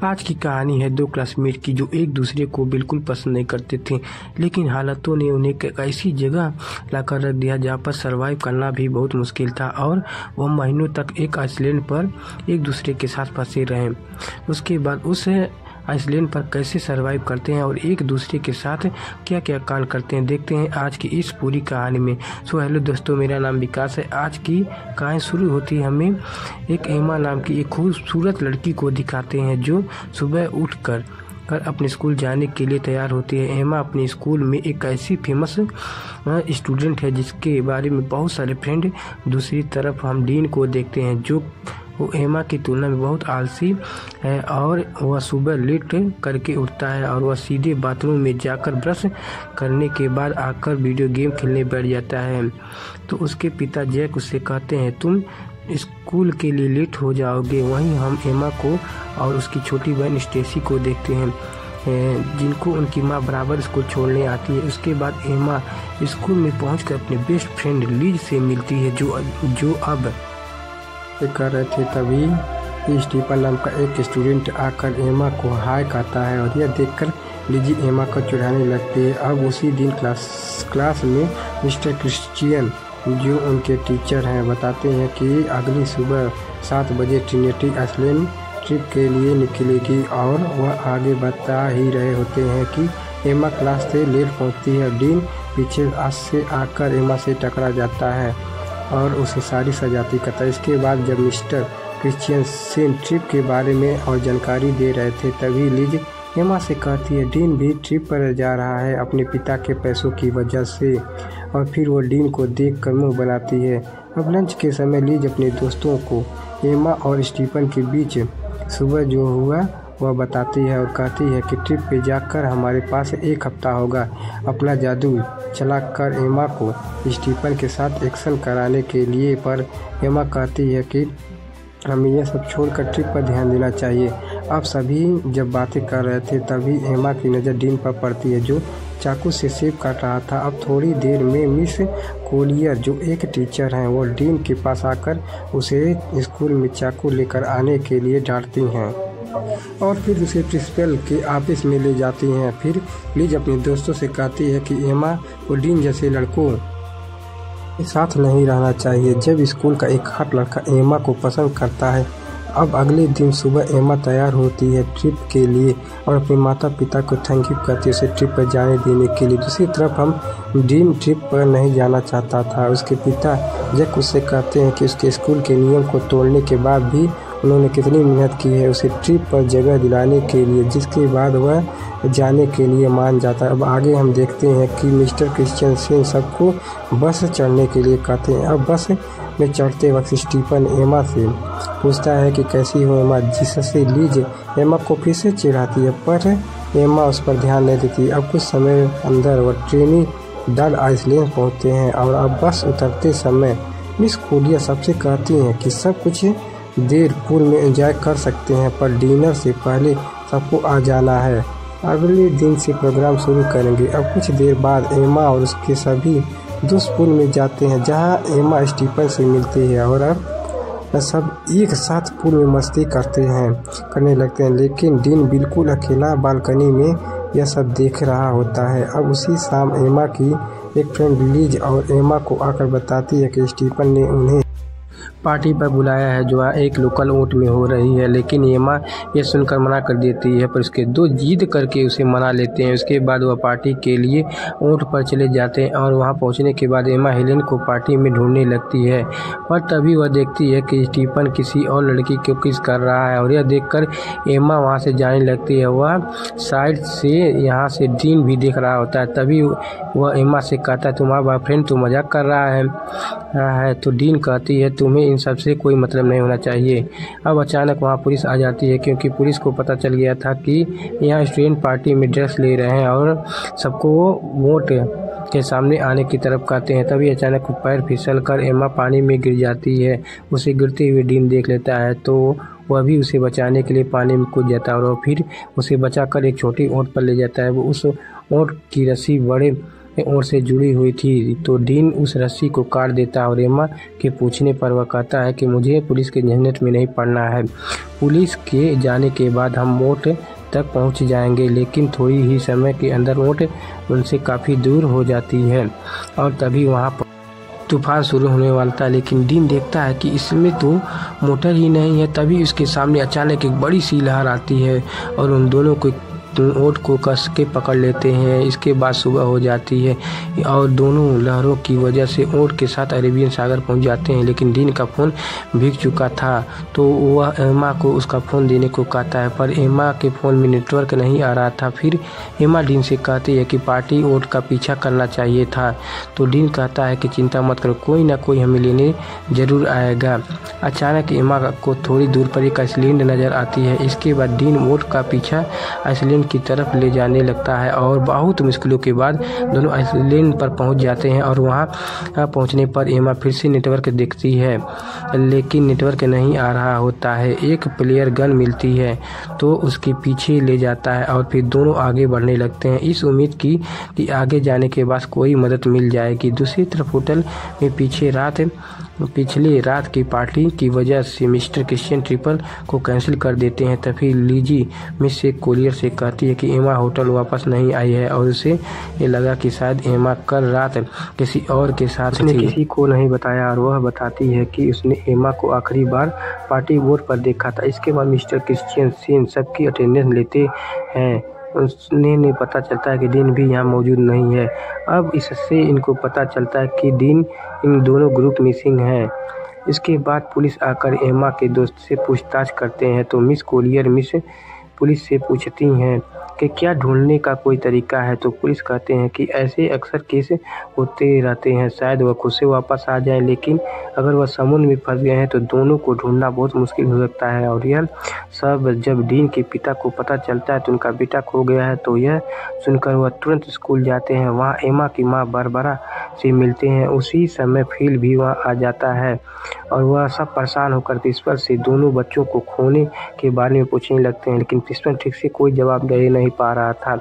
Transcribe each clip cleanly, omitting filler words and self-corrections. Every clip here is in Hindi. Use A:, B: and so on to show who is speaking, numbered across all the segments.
A: आज की कहानी है दो क्लासमेट की जो एक दूसरे को बिल्कुल पसंद नहीं करते थे, लेकिन हालातों ने उन्हें एक ऐसी जगह लाकर रख दिया जहाँ पर सर्वाइव करना भी बहुत मुश्किल था और वह महीनों तक एक आइसलैंड पर एक दूसरे के साथ फंसे रहे। उसके बाद उस आइसलैंड पर कैसे सर्वाइव करते हैं और एक दूसरे के साथ क्या क्या कांड करते हैं, देखते हैं आज की इस पूरी कहानी में। सो हेलो दोस्तों, मेरा नाम विकास है। आज की कहानी शुरू होती है हमें एक एमा नाम की एक खूबसूरत लड़की को दिखाते हैं जो सुबह उठकर अपने स्कूल जाने के लिए तैयार होती है। एमा अपने स्कूल में एक ऐसी फेमस स्टूडेंट है जिसके बारे में बहुत सारे फ्रेंड। दूसरी तरफ हम डीन को देखते हैं जो वो एमा की तुलना में बहुत आलसी है और वह सुबह लेट करके उठता है और वह सीधे बाथरूम में जाकर ब्रश करने के बाद आकर वीडियो गेम खेलने बैठ जाता है। तो उसके पिता जैक उससे कहते हैं तुम स्कूल के लिए लेट हो जाओगे। वहीं हम एमा को और उसकी छोटी बहन स्टेसी को देखते हैं जिनको उनकी माँ बराबर स्कूल छोड़ने आती है। उसके बाद एमा स्कूल में पहुंचकर अपने बेस्ट फ्रेंड लीज से मिलती है जो अब कर रहे थे। तभी स्टीफन नाम का एक स्टूडेंट आकर एमा को हाय कहता है और यह देखकर लिजी एमा को चिढ़ाने लगती है। अब उसी दिन क्लास में मिस्टर क्रिश्चियन जो उनके टीचर हैं बताते हैं कि अगली सुबह 7 बजे ट्रिनिटी आइसलैंड ट्रिप के लिए निकलेगी और वह आगे बता ही रहे होते हैं कि एमा क्लास से लेट पहुंचती है। डीन पीछे से आकर एमा से टकरा जाता है और उसे सारी सजाती करता है। इसके बाद जब मिस्टर क्रिश्चियन ट्रिप के बारे में और जानकारी दे रहे थे तभी लिज एमा से कहती है डीन भी ट्रिप पर जा रहा है अपने पिता के पैसों की वजह से, और फिर वो डीन को देखकर मुंह बनाती है। अब लंच के समय लिज अपने दोस्तों को एमा और स्टीफन के बीच सुबह जो हुआ वह बताती है और कहती है कि ट्रिप पे जाकर हमारे पास 1 हफ्ता होगा अपना जादू चलाकर एमा को स्टीफन के साथ एक्शन कराने के लिए। पर एमा कहती है कि हमें यह सब छोड़कर ट्रिप पर ध्यान देना चाहिए। अब सभी जब बातें कर रहे थे तभी एमा की नज़र डीन पर पड़ती है जो चाकू से सेब काट रहा था। अब थोड़ी देर में मिस कोलियर जो एक टीचर हैं वो डीन के पास आकर उसे स्कूल में चाकू लेकर आने के लिए डांटती हैं और फिर उसे प्रिंसिपल के ऑफिस में ले जाती हैं। फिर लिज अपने दोस्तों से कहती है कि एमा को डीन जैसे लड़कों के साथ नहीं रहना चाहिए। जब स्कूल का एक हॉट लड़का एमा को पसंद करता है। अब अगले दिन सुबह एमा तैयार होती है ट्रिप के लिए और अपने माता पिता को थैंक यू करती है उसे ट्रिप पर जाने देने के लिए। दूसरी तरफ हम डीन ट्रिप पर नहीं जाना चाहता था। उसके पिता जैक उससे कहते हैं कि उसके स्कूल के नियम को तोड़ने के बाद भी उन्होंने कितनी मेहनत की है उसे ट्रिप पर जगह दिलाने के लिए, जिसके बाद वह जाने के लिए मान जाता है। अब आगे हम देखते हैं कि मिस्टर क्रिश्चियन सबको बस चढ़ने के लिए कहते हैं। अब बस में चढ़ते वक्त स्टीफन एमा से पूछता है कि कैसी हो एमा, जिससे लीज एमा को फिर से चिढ़ाती है पर एमा उस पर ध्यान नहीं देती। अब कुछ समय अंदर वह ट्रिनिटी आइसलैंड पहुँचते हैं और अब बस उतरते समय मिस कोलियर सबसे कहती हैं कि सब कुछ देर पूल में एंजॉय कर सकते हैं पर डिनर से पहले सबको आ जाना है। अगले दिन से प्रोग्राम शुरू करेंगे। अब कुछ देर बाद एमा और उसके सभी दोस्त पूल में जाते हैं जहां एमा स्टीफन से मिलती है और अब सब एक साथ पूल में मस्ती करने लगते हैं, लेकिन डीन बिल्कुल अकेला बालकनी में यह सब देख रहा होता है। अब उसी शाम एमा की एक फ्रेंड लीज और एमा को आकर बताती है कि स्टीफन ने उन्हें पार्टी पर बुलाया है जो एक लोकल ऊँट में हो रही है, लेकिन एमा ये सुनकर मना कर देती है पर उसके दो जिद करके उसे मना लेते हैं। उसके बाद वह पार्टी के लिए ऊँट पर चले जाते हैं और वहां पहुंचने के बाद एमा हेलेन को पार्टी में ढूंढने लगती है पर तभी वह देखती है कि स्टीफन किसी और लड़की को किस कर रहा है और यह देखकर एमा वहां से जाने लगती है। वह साइड से यहाँ से डीन भी देख रहा होता है। तभी वह एमा से कहता है तुम्हारा बॉयफ्रेंड तो मजाक कर रहा है। तो डीन कहती है तुम्हें इन सबसे कोई मतलब नहीं होना चाहिए। अब अचानक वहाँ पुलिस आ जाती है क्योंकि पुलिस को पता चल गया था कि यहाँ स्टूडेंट पार्टी में ड्रग्स ले रहे हैं और सबको वोट के सामने आने की तरफ कहते हैं। तभी अचानक पैर फिसल कर एमा पानी में गिर जाती है। उसे गिरते हुए डीन देख लेता है तो वह भी उसे बचाने के लिए पानी में कूद जाता है और फिर उसे बचाकर एक छोटी ऊँट पर ले जाता है। वो उस ऊँट की रस्सी बड़े ओर से जुड़ी हुई थी। तो डीन उस रस्सी को काट देता है और एम्मा के पूछने पर वह कहता है कि मुझे पुलिस के झंझट में नहीं पड़ना है। पुलिस के जाने के बाद हम मोट तक पहुंच जाएंगे, लेकिन थोड़ी ही समय के अंदर मोट उनसे काफ़ी दूर हो जाती है और तभी वहाँ तूफान शुरू होने वाला था। लेकिन डीन देखता है कि इसमें तो मोटर ही नहीं है। तभी उसके सामने अचानक एक बड़ी सी लहर आती है और उन दोनों को ओट को कस के पकड़ लेते हैं। इसके बाद सुबह हो जाती है और दोनों लहरों की वजह से ओट के साथ अरेबियन सागर पहुंच जाते हैं। लेकिन डीन का फ़ोन भीग चुका था तो वह एम्मा को उसका फ़ोन देने को कहता है, पर एम्मा के फ़ोन में नेटवर्क नहीं आ रहा था। फिर एम्मा डीन से कहती है कि पार्टी ओट का पीछा करना चाहिए था। तो डीन कहता है कि चिंता मत करो, कोई ना कोई हमें लेने ज़रूर आएगा। अचानक एम्मा को थोड़ी दूर पर एक आइसलैंड नज़र आती है। इसके बाद डीन ओट का पीछा आइसलैंड की तरफ ले जाने लगता है और बहुत मुश्किलों के बाद दोनों आइसलैंड पर पहुंच जाते हैं। और वहां पहुंचने पर एम्मा फिर से नेटवर्क देखती है, लेकिन नेटवर्क नहीं आ रहा होता है। एक प्लेयर गन मिलती है तो उसके पीछे ले जाता है और फिर दोनों आगे बढ़ने लगते हैं, इस उम्मीद की कि आगे जाने के बाद कोई मदद मिल जाएगी। दूसरी तरफ होटल में पिछली रात की पार्टी की वजह से मिस्टर क्रिश्चियन ट्रिपल को कैंसिल कर देते हैं। तभी लीजी मिस से कोलियर से कहती है कि एम्मा होटल वापस नहीं आई है और उसे ये लगा कि शायद एम्मा कल रात किसी और के साथ उसने किसी को नहीं बताया। और वह बताती है कि उसने एम्मा को आखिरी बार पार्टी बोर्ड पर देखा था। इसके बाद मिस्टर क्रिश्चियन सेन सबकी अटेंडेंस लेते हैं। उसने पता चलता है कि डीन भी यहाँ मौजूद नहीं है। अब इससे इनको पता चलता है कि डीन इन दोनों ग्रुप मिसिंग हैं। इसके बाद पुलिस आकर एम्मा के दोस्त से पूछताछ करते हैं तो मिस कोलियर पुलिस से पूछती हैं कि क्या ढूंढने का कोई तरीका है। तो पुलिस कहते हैं कि ऐसे अक्सर केस होते रहते हैं, शायद वह खुद से वापस आ जाए, लेकिन अगर वह समुद्र में फंस गए हैं तो दोनों को ढूंढना बहुत मुश्किल हो सकता है। और यह सब जब डीन के पिता को पता चलता है तो उनका बेटा खो गया है, तो यह सुनकर वह तुरंत स्कूल जाते हैं। वहाँ एम्मा की माँ बारबरा से मिलते हैं। उसी समय फिल भी वहाँ आ जाता है और वह सब परेशान होकर प्रिंसिपल से दोनों बच्चों को खोने के बारे में पूछने लगते हैं, लेकिन प्रिंसिपल ठीक से कोई जवाब दे नहीं पा रहा था।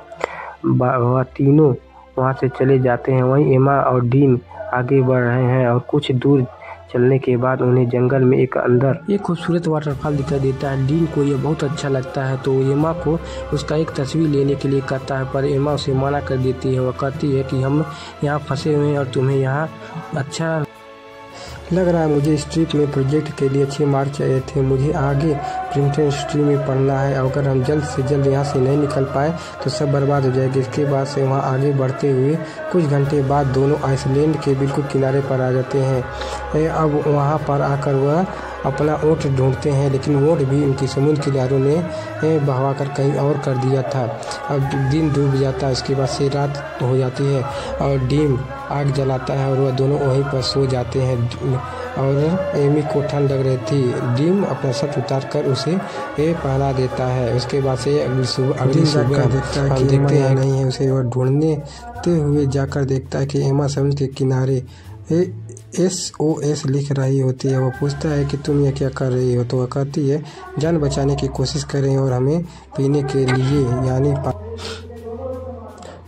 A: वह तीनों वहाँ से चले जाते हैं। वहीं एम्मा और डीन आगे बढ़ रहे हैं और कुछ दूर चलने के बाद उन्हें जंगल में एक खूबसूरत वाटरफॉल दिखाई देता है। डीन को यह बहुत अच्छा लगता है तो एम्मा को उसका एक तस्वीर लेने के लिए कहता है, पर एम्मा उसे मना कर देती है। वह कहती है कि हम यहाँ फंसे हुए हैं और तुम्हें यहाँ अच्छा लग रहा है। मुझे इस ट्रिप में प्रोजेक्ट के लिए अच्छे मार्क चाहिए थे। मुझे आगे प्रिंट इंडस्ट्री में पढ़ना है। अगर हम जल्द से जल्द यहाँ से नहीं निकल पाए तो सब बर्बाद हो जाएगी। इसके बाद से वहाँ आगे बढ़ते हुए कुछ घंटे बाद दोनों आइसलैंड के बिल्कुल किनारे पर आ जाते हैं। अब वहाँ पर आकर वह अपना ऊँट ढूंढते हैं, लेकिन ऊँट भी उनकी समुद्र की लहरों ने बहवा कर कहीं और कर दिया था। अब दिन डूब जाता है। इसके बाद से रात हो जाती है और डीन आग जलाता है और वह दोनों वहीं पर सो जाते हैं। और एमी को ठंड लग रही थी। डीन अपना शर्ट उतार कर उसे पहना देता है। उसके बाद से अगली सुबह हम देखते हैं नहीं है उसे। वह ढूंढते हुए जाकर देखता है कि एम्मा समुद्र के किनारे SOS लिख रही होती है। वो पूछता है कि तुम ये क्या कर रही हो, तो वह कहती है जान बचाने की कोशिश करें और हमें पीने के लिए यानी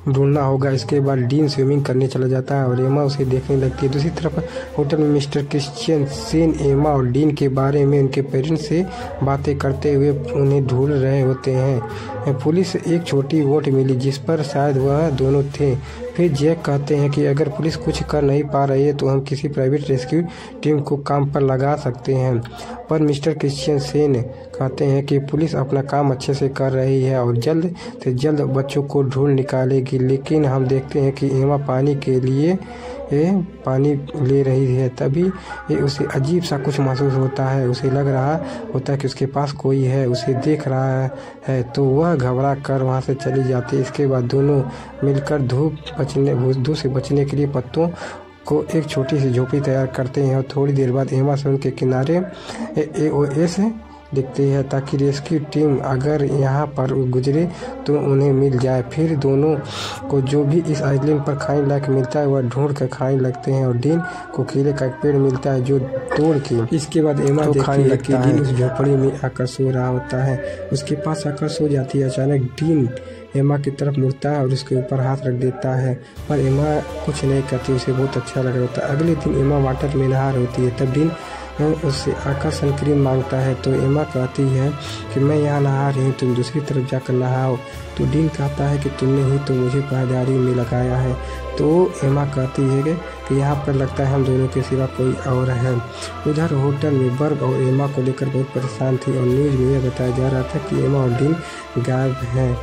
A: ढूंढना होगा। इसके बाद डीन स्विमिंग करने चला जाता है और एम्मा उसे देखने लगती है। दूसरी तरफ होटल में मिस्टर क्रिश्चियन सेन एम्मा और डीन के बारे में उनके पेरेंट्स से बातें करते हुए उन्हें ढूंढ रहे होते हैं। पुलिस एक छोटी वोट मिली जिस पर शायद वह दोनों थे। फिर जैक कहते हैं कि अगर पुलिस कुछ कर नहीं पा रही है तो हम किसी प्राइवेट रेस्क्यू टीम को काम पर लगा सकते हैं। पर मिस्टर क्रिश्चियन सेन कहते हैं कि पुलिस अपना काम अच्छे से कर रही है और जल्द से जल्द बच्चों को ढूंढ निकालेगी। लेकिन हम देखते हैं कि एम्मा पानी के लिए पानी ले रही है। तभी उसे अजीब सा कुछ महसूस होता है। उसे लग रहा होता है कि उसके पास कोई है, उसे देख रहा है। तो वह घबरा कर वहाँ से चली जाती है। इसके बाद दोनों मिलकर धूप से बचने के लिए पत्तों को एक छोटी सी झोपड़ी तैयार करते हैं और थोड़ी देर बाद एम्मा समुद्र के किनारे देखते हैं ताकि रेस्क्यू टीम अगर यहाँ पर गुजरे तो उन्हें मिल जाए। फिर दोनों को जो भी इस आइलैंड पर खाने लायक मिलता है वह ढूंढ कर खाने लगते हैं और डीन को केले का एक पेड़ मिलता है जो तोड़ के इसके बाद एमा खाने लगती है। डीन उस झोपड़ी में आकर सो रहा होता है, उसके पास आकर सो जाती है। अचानक डीन एमा की तरफ मुड़ता है और उसके ऊपर हाथ रख देता है, पर एमा कुछ नहीं करती, उसे बहुत अच्छा लग रहा होता है। अगले दिन एमा वाटर में नहा रही होती है, तब डीन उससे आकर सनक्रीम मांगता है तो एमा कहती है कि मैं यहाँ नहा रही हूँ, तुम दूसरी तरफ जाकर नहाओ। तो डीन कहता है कि तुमने ही तो मुझे पहरेदारी में लगाया है। तो एमा कहती है कि यहाँ पर लगता है हम दोनों के सिवा कोई और है। उधर होटल में बर्ब और एमा को लेकर बहुत परेशान थी और न्यूज़ में यह बताया जा रहा था कि एमा और डीन गायब हैं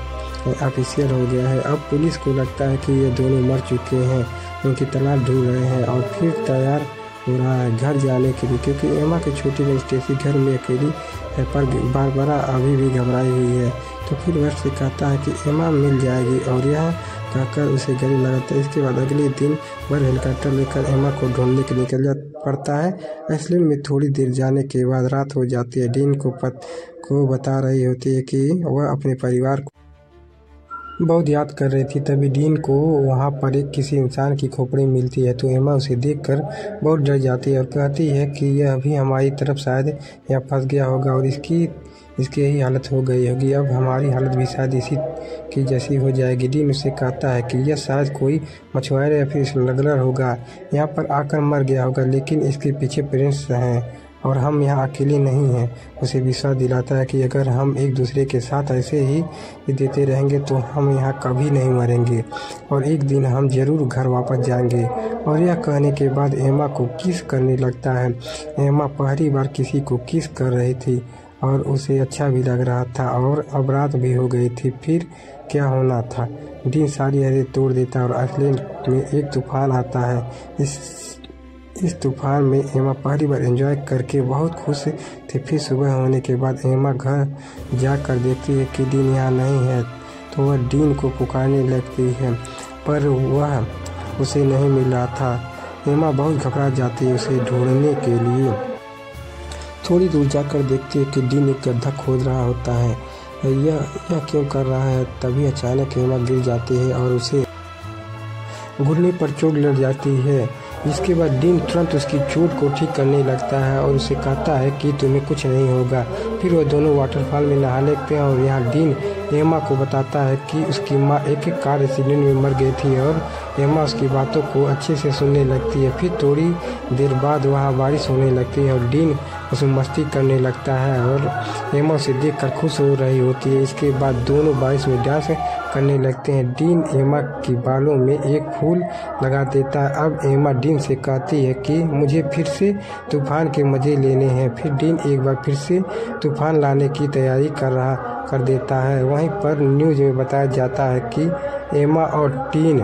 A: और ऑफिशियल हो गया है। अब पुलिस को लगता है कि ये दोनों मर चुके हैं, उनकी तलाश ढूंढ रहे हैं और फिर तैयार हो रहा है घर जाने के लिए, क्योंकि एमा की छोटी बहन स्टेसी घर में अकेली है पर बारबरा अभी भी घबराई हुई है। तो फिर वर्ष से कहता है कि एमा मिल जाएगी और यह कहकर उसे गले लगाता है। इसके बाद अगले दिन वह हेलीकॉप्टर लेकर एमा को ढूंढने के लिए निकल पड़ता है। आइसलैंड में थोड़ी देर जाने के बाद रात हो जाती है। डीन को बता रही होती है कि वह अपने परिवार को बहुत याद कर रही थी। तभी डीन को वहाँ पर एक किसी इंसान की खोपड़ी मिलती है तो एमा उसे देखकर बहुत डर जाती है और कहती है कि यह भी हमारी तरफ शायद यहाँ फंस गया होगा और इसकी यही हालत हो गई होगी। अब हमारी हालत भी शायद इसी की जैसी हो जाएगी। डीन उसे कहता है कि यह शायद कोई मछुआरा या फिर स्मगलर होगा, यहाँ पर आकर मर गया होगा, लेकिन इसके पीछे प्रिंस हैं और हम यहाँ अकेले नहीं हैं। उसे विश्वास दिलाता है कि अगर हम एक दूसरे के साथ ऐसे ही देते रहेंगे तो हम यहाँ कभी नहीं मरेंगे और एक दिन हम ज़रूर घर वापस जाएंगे। और यह कहने के बाद एमा को किस करने लगता है। एमा पहली बार किसी को किस कर रही थी और उसे अच्छा भी लग रहा था और अब रात भी हो गई थी। फिर क्या होना था। डीन सारी हदें तोड़ देता है और आइसलैंड में एक तूफान आता है। इस तूफान में एमा पहली बार एंजॉय करके बहुत खुश थे। फिर सुबह होने के बाद एमा घर जाकर देखती है कि डीन यहाँ नहीं है तो वह डीन को पुकारने लगती है, पर वह उसे नहीं मिल रहा था। एमा बहुत घबरा जाती है उसे ढूंढने के लिए। थोड़ी दूर जाकर देखती है कि डीन एक गड्ढा खोद रहा होता है। यह क्यों कर रहा है। तभी अचानक एमा गिर जाती है और उसे घुटने पर चोट लग जाती है। जिसके बाद डीन तुरंत उसकी चोट को ठीक करने लगता है और उसे कहता है कि तुम्हें कुछ नहीं होगा। फिर वह दोनों वाटरफॉल में नहा लेते हैं और यहाँ डीन एमा को बताता है कि उसकी माँ एक कार एक्सीडेंट में मर गई थी और एमा उसकी बातों को अच्छे से सुनने लगती है। फिर थोड़ी देर बाद वहाँ बारिश होने लगती है और डीन उसमें मस्ती करने लगता है और एमा उसे देखकर खुश हो रही होती है। इसके बाद दोनों बारिश में डांस करने लगते हैं। डीन एमा की बालों में एक फूल लगा देता है। अब एमा डीन से कहती है कि मुझे फिर से तूफान के मज़े लेने हैं। फिर डीन एक बार फिर से तूफान लाने की तैयारी कर देता है। वहीं पर न्यूज़ में बताया जाता है कि एमा और डीन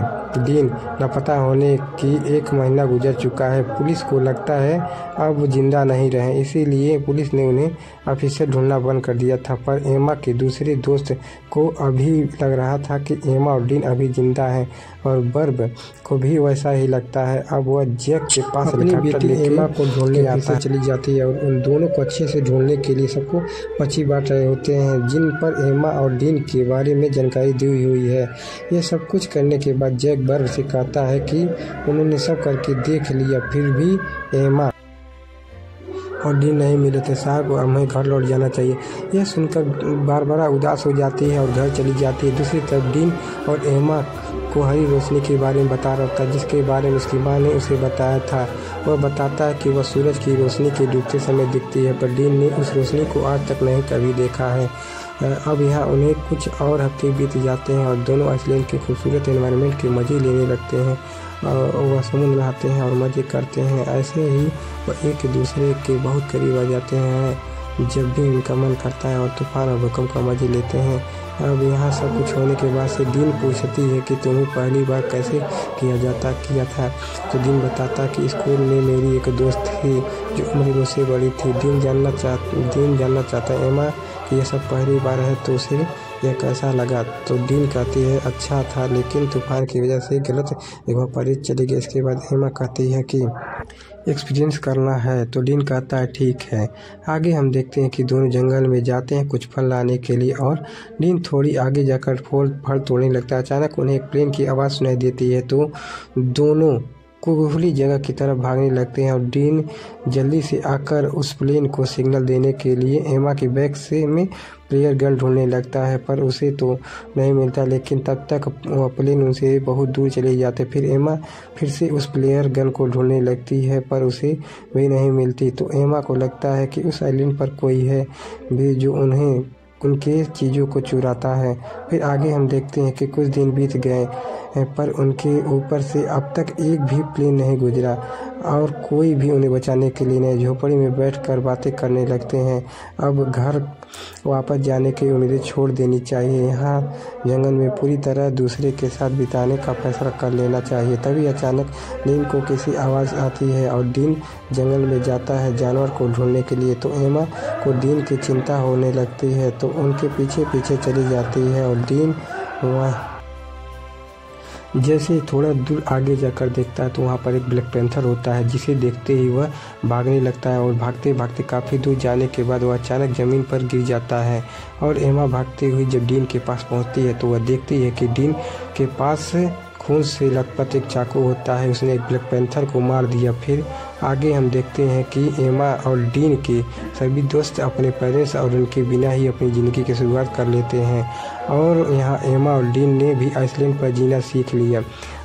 A: लापता होने की 1 महीना गुजर चुका है। पुलिस को लगता है अब वो जिंदा नहीं रहे, इसीलिए पुलिस ने उन्हें ऑफिसर ढूंढना बंद कर दिया था। पर एमा के दूसरे दोस्त को अभी लग रहा था कि एमा और डीन अभी जिंदा हैं और बर्ब को भी वैसा ही लगता है। अब वह जैक के पास अपनी बेटी एमा को ढूंढने फिर से चली जाती है और उन दोनों को अच्छे से ढूंढने के लिए सबको पर्ची बांट रहे होते हैं जिन पर एमा और डीन के बारे में जानकारी दी हुई है। ये सब कुछ करने के बाद जैक बर्ब से कहता है कि उन्होंने सब करके देख लिया, फिर भी एमा और डीन नहीं मिले थे। साहब हमें घर लौट जाना चाहिए। यह सुनकर बारबरा उदास हो जाती है और घर चली जाती है। दूसरी तरफ डीन और एमा को हरी रोशनी के बारे में बता रहा था जिसके बारे में उसकी माँ ने उसे बताया था। वह बताता है कि वह सूरज की रोशनी के डूबते समय दिखती है, पर डीन ने उस रोशनी को आज तक नहीं कभी देखा है। अब यहाँ उन्हें कुछ और हफ्ते बीत जाते हैं और दोनों आइसलैंड के खूबसूरत एनवायरनमेंट के मज़े लेने लगते हैं और वह समुद्र में आते हैं और मज़े करते हैं। ऐसे ही वह एक दूसरे के बहुत करीब आ जाते हैं जब भी उनका मन करता है और तूफान और भूकंप का मज़े लेते हैं। अब यहाँ सब कुछ होने के बाद से डीन पूछती है कि तुम्हें पहली बार कैसे किया था। तो डीन बताता कि स्कूल में मेरी एक दोस्त थी जो उम्र में उससे बड़ी थी। डीन जानना चाहता है एमा कि यह सब पहली बार है तो उसे यह कैसा लगा। तो डीन कहती है अच्छा था, लेकिन तूफान की वजह से गलत जगह पर चली गई। इसके बाद एमा कहती है कि एक्सपीरियंस करना है। तो डीन कहता है ठीक है। आगे हम देखते हैं कि दोनों जंगल में जाते हैं कुछ फल लाने के लिए और डीन थोड़ी आगे जाकर फल तोड़ने लगता है। अचानक उन्हें एक प्लेन की आवाज़ सुनाई देती है तो दोनों खुली जगह की तरफ भागने लगते हैं और डीन जल्दी से आकर उस प्लेन को सिग्नल देने के लिए एमा के बैग से में प्लेयर गन ढूंढने लगता है, पर उसे तो नहीं मिलता। लेकिन तब तक वह प्लेन उनसे बहुत दूर चले जाते। फिर एमा फिर से उस प्लेयर गन को ढूंढने लगती है, पर उसे भी नहीं मिलती। तो एमा को लगता है कि उस आइलैंड पर कोई है भी जो उनके चीज़ों को चुराता है। फिर आगे हम देखते हैं कि कुछ दिन बीत गए पर उनके ऊपर से अब तक एक भी प्लेन नहीं गुजरा और कोई भी उन्हें बचाने के लिए नहीं। झोपड़ी में बैठकर बातें करने लगते हैं। अब घर वापस जाने की उम्मीदें छोड़ देनी चाहिए। यहाँ जंगल में पूरी तरह दूसरे के साथ बिताने का फैसला कर लेना चाहिए। तभी अचानक डीन को किसी आवाज़ आती है और डीन जंगल में जाता है जानवर को ढूंढने के लिए। तो एमा को डीन की चिंता होने लगती है तो उनके पीछे पीछे चली जाती है और डीन वह जैसे थोड़ा दूर आगे जाकर देखता है तो वहाँ पर एक ब्लैक पैंथर होता है, जिसे देखते ही वह भागने लगता है और भागते भागते काफ़ी दूर जाने के बाद वह अचानक ज़मीन पर गिर जाता है। और एमा भागते हुए जब डीन के पास पहुँचती है तो वह देखती है कि डीन के पास खून से लथपथ एक चाकू होता है। उसने एक ब्लैक पैंथर को मार दिया। फिर आगे हम देखते हैं कि एमा और डीन के सभी दोस्त अपने पेरेंट्स और उनके बिना ही अपनी ज़िंदगी की शुरुआत कर लेते हैं। और यहाँ एमा और डीन ने भी आइसलैंड पर जीना सीख लिया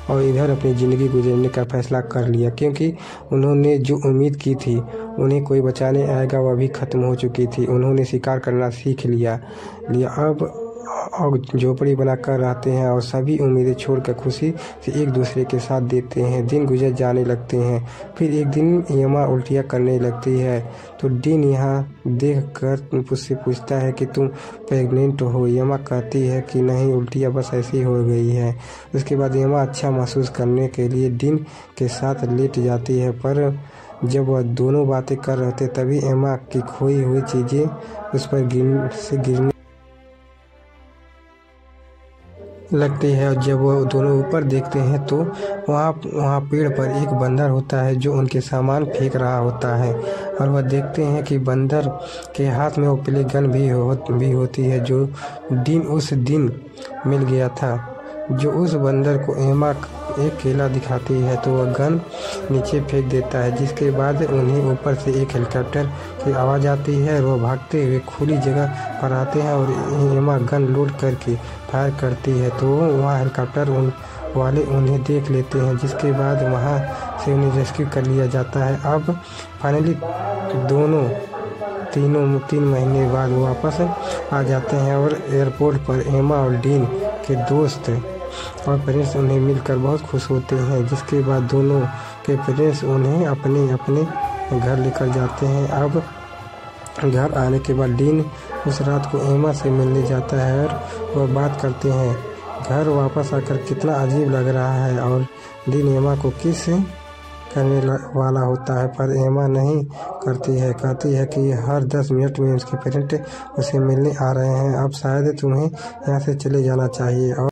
A: और इधर अपनी ज़िंदगी गुजरने का फैसला कर लिया, क्योंकि उन्होंने जो उम्मीद की थी उन्हें कोई बचाने आएगा वह भी ख़त्म हो चुकी थी। उन्होंने शिकार करना सीख लिया। अब और झोपड़ी बनाकर रहते हैं और सभी उम्मीदें छोड़कर खुशी से एक दूसरे के साथ देते हैं। दिन गुजर जाने लगते हैं। फिर एक दिन एमा उल्टियाँ करने लगती है तो डीन यहाँ देखकर उससे पूछता है कि तुम प्रेग्नेंट हो। एमा कहती है कि नहीं, उल्टियाँ बस ऐसी हो गई है। उसके बाद एमा अच्छा महसूस करने के लिए डीन के साथ लेट जाती है, पर जब वह दोनों बातें कर रहे थे तभी एमा की खोई हुई चीज़ें उस पर गिरने लगती है। और जब वह दोनों ऊपर देखते हैं तो वहाँ पेड़ पर एक बंदर होता है जो उनके सामान फेंक रहा होता है। और वह देखते हैं कि बंदर के हाथ में वो प्ले गन भी होती है जो डीन उस दिन मिल गया था। जो उस बंदर को एमा एक केला दिखाती है तो वह गन नीचे फेंक देता है, जिसके बाद उन्हें ऊपर से एक हेलीकॉप्टर की आवाज़ आती है। वह भागते हुए खुली जगह पर आते हैं और एमा गन लोड करके फायर करती है तो वहाँ हेलीकॉप्टर वाले उन्हें देख लेते हैं, जिसके बाद वहाँ से उन्हें रेस्क्यू कर लिया जाता है। अब फाइनली दोनों 3 महीने बाद वापस आ जाते हैं और एयरपोर्ट पर एमा और डीन के दोस्त और पेरेंट्स उन्हें मिलकर बहुत खुश होते हैं, जिसके बाद दोनों के पेरेंट्स उन्हें अपने अपने घर लेकर जाते हैं। अब घर आने के बाद डीन उस रात को एमा से मिलने जाता है और वह बात करते हैं। घर वापस आकर कितना अजीब लग रहा है और डीन एमा को किस करने वाला होता है, पर एमा नहीं करती है। कहती है कि हर 10 मिनट में उसके पेरेंट उसे मिलने आ रहे हैं, अब शायद तुम्हें यहाँ से चले जाना चाहिए। और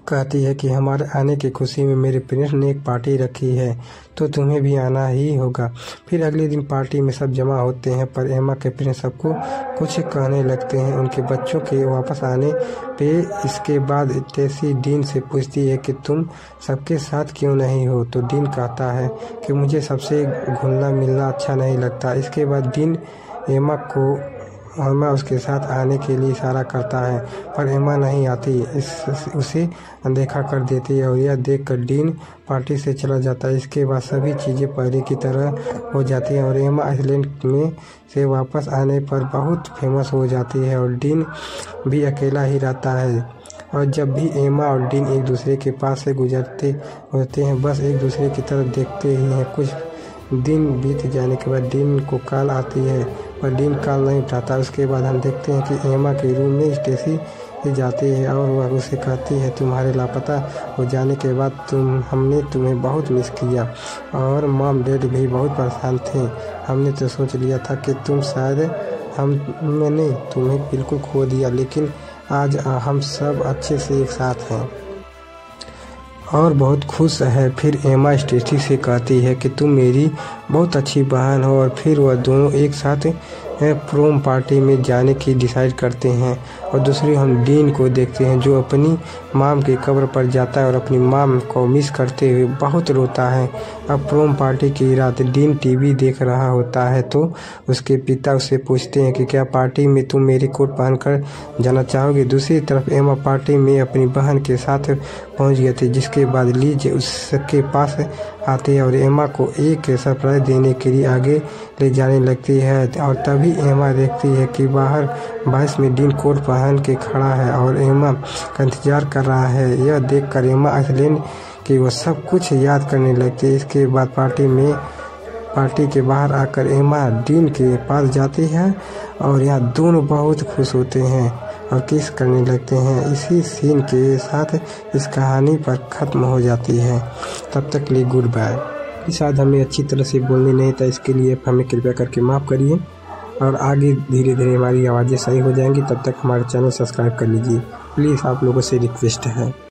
A: कहती है कि हमारे आने की खुशी में मेरे पेरेंट्स ने एक पार्टी रखी है तो तुम्हें भी आना ही होगा। फिर अगले दिन पार्टी में सब जमा होते हैं, पर एमा के पेरेंट्स सबको कुछ कहने लगते हैं उनके बच्चों के वापस आने पे। इसके बाद टेसी डीन से पूछती है कि तुम सबके साथ क्यों नहीं हो, तो डीन कहता है कि मुझे सबसे घुलना मिलना अच्छा नहीं लगता। इसके बाद डीन एमा उसके साथ आने के लिए इशारा करता है, पर एमा नहीं आती, उसे अनदेखा कर देती है और यह देखकर डीन पार्टी से चला जाता है। इसके बाद सभी चीज़ें पहले की तरह हो जाती हैं और एमा आइसलैंड में से वापस आने पर बहुत फेमस हो जाती है और डीन भी अकेला ही रहता है। और जब भी एमा और डीन एक दूसरे के पास से गुजरते होते हैं बस एक दूसरे की तरफ देखते ही हैं। कुछ दिन बीत जाने के बाद डीन को कॉल आती है पर डीन कॉल नहीं उठाता। उसके बाद हम देखते हैं कि एमा के रूम में स्टेसी जाती है और वह उसे कहती है तुम्हारे लापता हो जाने के बाद हमने तुम्हें बहुत मिस किया और मॉम डैड भी बहुत परेशान थे। हमने तो सोच लिया था कि तुम शायद मैंने तुम्हें बिल्कुल खो दिया, लेकिन आज हम सब अच्छे से एक साथ हैं। और बहुत खुश है। फिर एमा स्टेसी से कहती है कि तुम मेरी बहुत अच्छी बहन हो, और फिर वह दोनों एक साथ प्रोम पार्टी में जाने की डिसाइड करते हैं। और दूसरी हम डीन को देखते हैं जो अपनी माम की कब्र पर जाता है और अपनी माम को मिस करते हुए बहुत रोता है। अब प्रोम पार्टी की रात डीन टीवी देख रहा होता है तो उसके पिता उससे पूछते हैं कि क्या पार्टी में तुम मेरी कोट पहनकर जाना चाहोगे। दूसरी तरफ एमा पार्टी में अपनी बहन के साथ पहुंच गए थे, जिसके बाद लीज उसके पास आती है और एमा को एक सरप्राइज देने के लिए आगे ले जाने लगती है। और तभी एमा देखती है कि बाहर बस में डीन कोट पहन के खड़ा है और एमा का इंतजार कर रहा है। यह देखकर एमा एक्सलेन कि वह सब कुछ याद करने लगती है। इसके बाद पार्टी के बाहर आकर एमा डीन के पास जाती है और यहाँ दोनों बहुत खुश होते हैं और किस करने लगते हैं। इसी सीन के साथ इस कहानी पर ख़त्म हो जाती है। तब तक के लिए गुड बाय। शायद हमें अच्छी तरह से बोलने नहीं था, इसके लिए हमें कृपया करके माफ़ करिए और आगे धीरे धीरे हमारी आवाज़ें सही हो जाएंगी। तब तक हमारे चैनल सब्सक्राइब कर लीजिए प्लीज़, आप लोगों से रिक्वेस्ट है।